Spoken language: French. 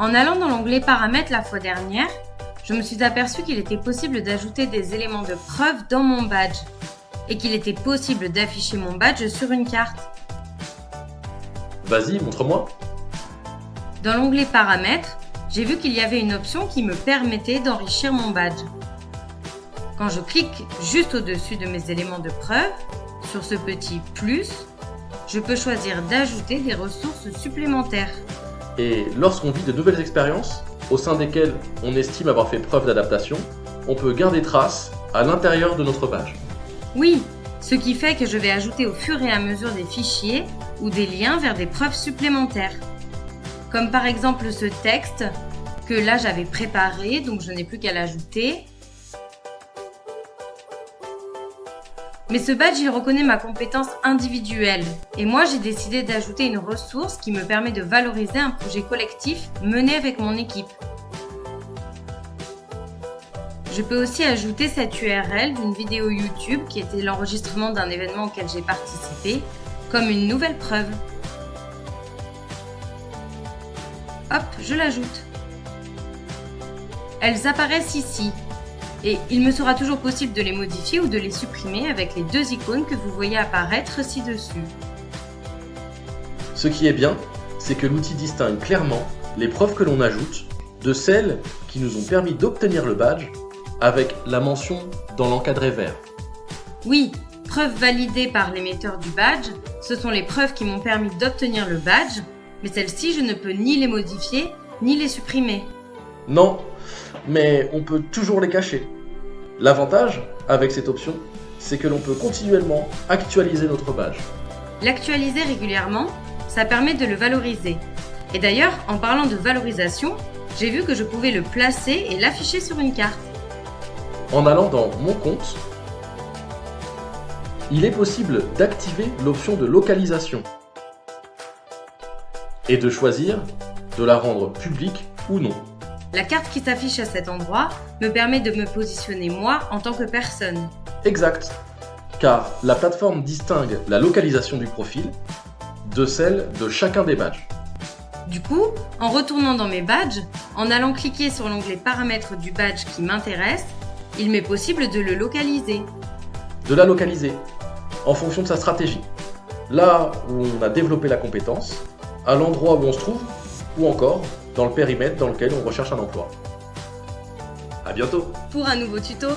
En allant dans l'onglet Paramètres la fois dernière, je me suis aperçu qu'il était possible d'ajouter des éléments de preuve dans mon badge et qu'il était possible d'afficher mon badge sur une carte. Vas-y, montre-moi. Dans l'onglet Paramètres, j'ai vu qu'il y avait une option qui me permettait d'enrichir mon badge. Quand je clique juste au-dessus de mes éléments de preuve, sur ce petit plus, je peux choisir d'ajouter des ressources supplémentaires. Et lorsqu'on vit de nouvelles expériences, au sein desquelles on estime avoir fait preuve d'adaptation, on peut garder trace à l'intérieur de notre badge. Oui, ce qui fait que je vais ajouter au fur et à mesure des fichiers ou des liens vers des preuves supplémentaires. Comme par exemple ce texte que là j'avais préparé, donc je n'ai plus qu'à l'ajouter. Mais ce badge, il reconnaît ma compétence individuelle et moi j'ai décidé d'ajouter une ressource qui me permet de valoriser un projet collectif mené avec mon équipe. Je peux aussi ajouter cette URL d'une vidéo YouTube qui était l'enregistrement d'un événement auquel j'ai participé comme une nouvelle preuve. Hop, je l'ajoute. Elles apparaissent ici. Et il me sera toujours possible de les modifier ou de les supprimer avec les deux icônes que vous voyez apparaître ci-dessus. Ce qui est bien, c'est que l'outil distingue clairement les preuves que l'on ajoute de celles qui nous ont permis d'obtenir le badge avec la mention dans l'encadré vert. Oui, preuves validées par l'émetteur du badge, ce sont les preuves qui m'ont permis d'obtenir le badge, mais celles-ci je ne peux ni les modifier ni les supprimer. Non, mais on peut toujours les cacher. L'avantage avec cette option, c'est que l'on peut continuellement actualiser notre badge. L'actualiser régulièrement, ça permet de le valoriser. Et d'ailleurs, en parlant de valorisation, j'ai vu que je pouvais le placer et l'afficher sur une carte. En allant dans Mon compte, il est possible d'activer l'option de localisation et de choisir de la rendre publique ou non. La carte qui s'affiche à cet endroit me permet de me positionner moi en tant que personne. Exact, car la plateforme distingue la localisation du profil de celle de chacun des badges. Du coup, en retournant dans mes badges, en allant cliquer sur l'onglet Paramètres du badge qui m'intéresse, il m'est possible de le localiser. De la localiser, en fonction de sa stratégie. Là où on a développé la compétence, à l'endroit où on se trouve, ou encore dans le périmètre dans lequel on recherche un emploi. À bientôt Pour un nouveau tuto.